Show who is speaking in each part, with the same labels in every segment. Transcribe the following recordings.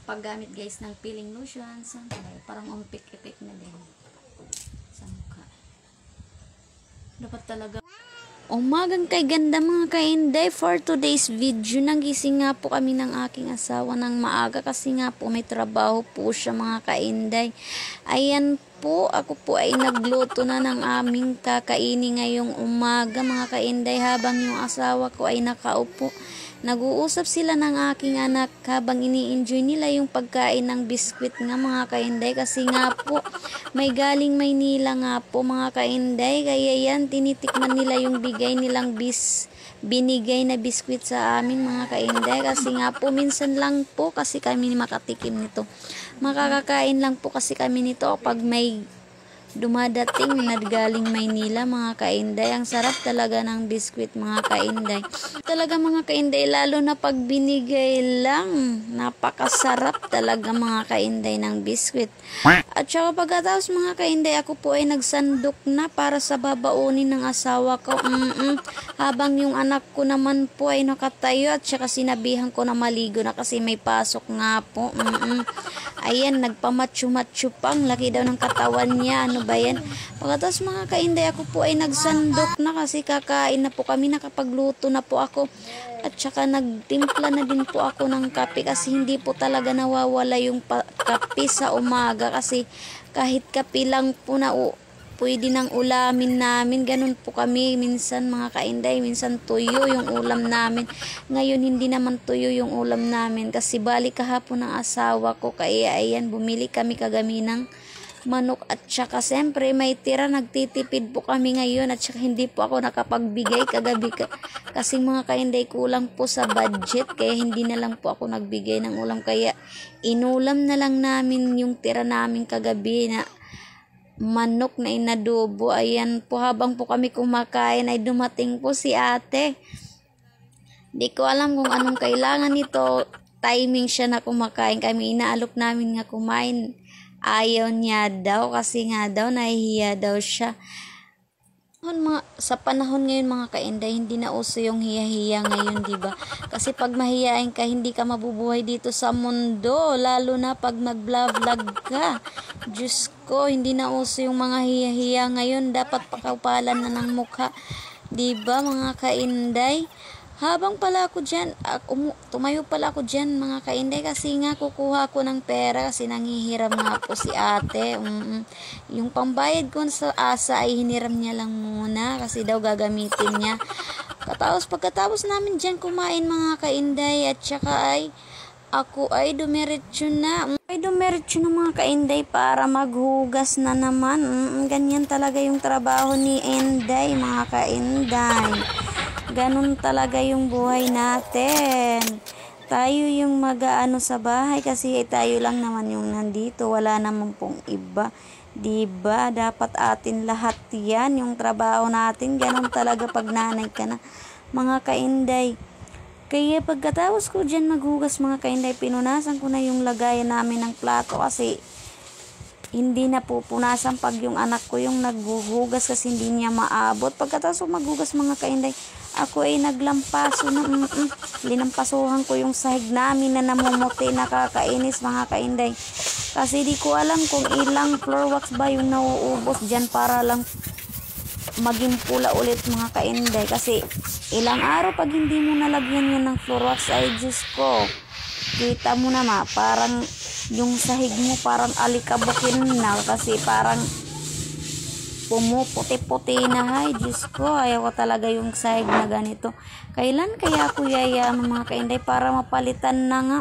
Speaker 1: paggamit guys ng peeling lotion sa parang umpik-ipik na din sa mukha. Dapat talaga. Umagang kay ganda mga kainday, for today's video, nagising nga po kami ng aking asawa ng maaga kasi nga po may trabaho po siya mga kainday. Ayan po, ako po ay nagluto na ng aming kakainin ngayong umaga mga kainday habang yung asawa ko ay nakaupo. Nag-uusap sila ng aking anak habang ini-enjoy nila yung pagkain ng biskwit nga mga kainday kasi nga po may galing Maynila nga po mga kainday, kaya yan tinitikman nila yung bigay nilang binigay na biskwit sa amin mga kainday kasi nga po minsan lang po kasi kami makatikim nito, makakakain lang po kasi kami nito pag may dumadating na galing Maynila mga kainday. Ang sarap talaga ng biskwit mga kainday. Talaga mga kainday, lalo na pag binigay lang, napakasarap talaga mga kainday ng biskwit. At saka pagkatapos mga kainday, ako po ay nagsandok na para sa babaunin ng asawa ko. Habang yung anak ko naman po ay nakatayo at saka sinabihan ko na maligo na kasi may pasok nga po. Ayan, nagpamatsu-matsu pang laki daw ng katawan niya. Ano ba yan? Pagkatapos mga kainday, ako po ay nagsandok na kasi kakain na po kami, nakapagluto na po ako. At saka nagtimpla na din po ako ng kape kasi hindi po talaga nawawala yung kape sa umaga kasi kahit kape lang po na pwede nang ulamin namin. Ganun po kami minsan mga kainday, minsan tuyo yung ulam namin. Ngayon hindi naman tuyo yung ulam namin kasi balik kahapon ng asawa ko, kaya ayan bumili kami kagami ng manok at saka siyempre may tira, nagtitipid po kami ngayon at saka hindi po ako nakapagbigay kagabi kasi mga kainday kulang po sa budget kaya hindi na lang po ako nagbigay ng ulam, kaya inulam na lang namin yung tira namin kagabi na manok na inadobo. Ayan po, habang po kami kumakain ay dumating po si ate. Di ko alam kung anong kailangan nito, timing siya na kumakain kami, inaalok namin nga kumain, ayaw niya daw kasi nga daw nahihiya daw siya. Sa panahon ngayon mga kainday, hindi na uso yung hiya-hiya ngayon, diba? Kasi pag mahiyain ka, hindi ka mabubuhay dito sa mundo, lalo na pag mag-vlog ka. Diyos ko, hindi na uso yung mga hiya-hiya ngayon, dapat pakapalan na ng mukha, diba mga kainday? Habang pala ako dyan, tumayo pala ako dyan mga kainday kasi nga kukuha ko ng pera kasi nanghihiram nga po si ate. Yung pambayad ko sa asa ay hiniram niya lang muna kasi daw gagamitin niya. Pagkatapos namin dyan kumain mga kainday at saka ay ako ay dumiretso na. Mga kainday para maghugas na naman. Ganyan talaga yung trabaho ni Inday mga kainday. Ganun talaga yung buhay natin. Tayo yung mag-aano sa bahay kasi tayo lang naman yung nandito. Wala naman pong iba. Diba? Dapat atin lahat yan. Yung trabaho natin, ganun talaga pag nanay ka na. Mga kainday. Kaya pagkatapos ko dyan maghugas mga kainday, pinunasan ko na yung lagayan namin ng plato kasi hindi na pupunasan pag yung anak ko yung naghuhugas kasi hindi niya maabot. Pagkatapos ko maghugas mga kainday, ako ay naglampaso na linampasuhan ko yung sahig namin na namumuti, nakakainis mga kainday. Kasi di ko alam kung ilang floor wax ba yung nauubos dyan para lang maging pula ulit mga kainday. Kasi ilang araw pag hindi mo nalagyan yun ng floor wax ay Diyos ko, kita mo na parang yung sahig mo parang alikabukin na kasi parang pumuputi-puti na. Ay Diyos ko, ayaw ko talaga yung sahig na ganito. Kailan kaya ako yayaman mga kainday para mapalitan na nga.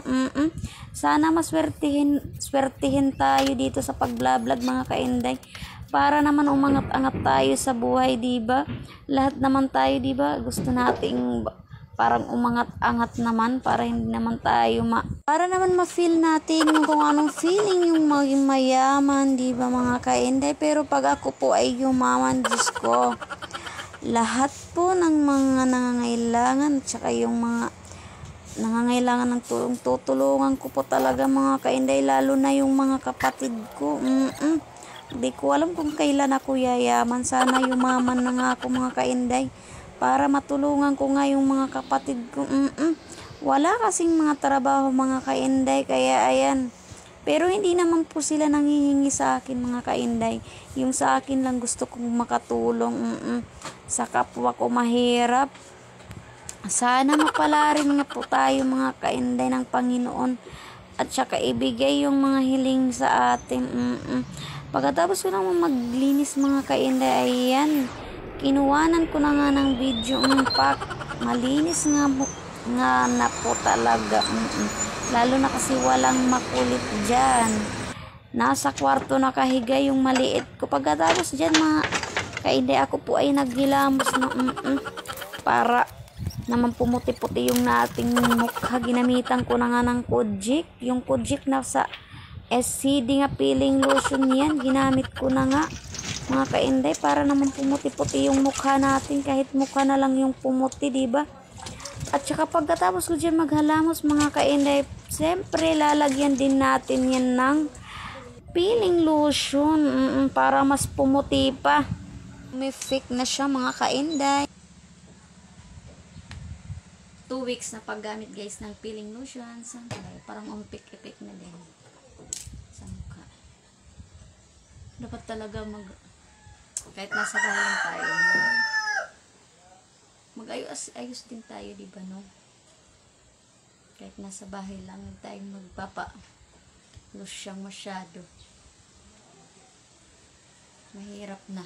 Speaker 1: Sana swertihin tayo dito sa pagblablag mga kainday para naman umangat-angat tayo sa buhay, diba? Lahat naman tayo, diba? Gusto nating parang umangat-angat naman para hindi naman tayo para naman ma-feel natin kung anong feeling yung maging mayaman, diba mga kainday? Pero pag ako po ay yumaman, Diyos ko, lahat po ng mga nangangailangan at saka yung mga nangangailangan ng tulong, tutulungan ko po talaga mga kainday, lalo na yung mga kapatid ko. Di ko alam kung kailan ako yayaman. Sana yumaman na nga ako mga kainday para matulungan ko nga yung mga kapatid ko. Wala kasing mga trabaho mga kainday, kaya ayan. Pero hindi naman po sila nanghihingi sa akin mga kainday. Yung sa akin lang gusto kong makatulong sa kapwa ko mahirap. Sana mapalarin nga po tayo mga kainday ng Panginoon at saka ibigay yung mga hiling sa atin. Pagkatapos ko naman maglinis mga kainday, ayan, kinuwanan ko na nga ng video. Pak, malinis nga na po talaga. Lalo na kasi walang makulit dyan. Nasa kwarto nakahiga yung maliit ko. Pagkatapos dyan mga kainday, ako po ay naghilamos na para naman pumuti-puti yung nating mukha. Ginamitan ko na nga ng Kojic. Yung Kojic na sa SCD nga peeling lotion yan. Ginamit ko na nga mga kainday para naman pumuti-puti yung mukha natin. Kahit mukha na lang yung pumuti, diba? At saka pagkatapos ko dyan maghalamos mga kainday, siyempre lalagyan din natin yan ng peeling lotion para mas pumuti pa. May fake na siya mga kainday. 2 weeks na paggamit guys ng peeling lotion. Parang umpik-ipik na din sa mukha. Dapat talaga kahit nasa bahay lang tayo, mag-ayos din tayo, diba, no? Kahit nasa bahay lang tayong magpapa-losyang masyado. Mahirap na.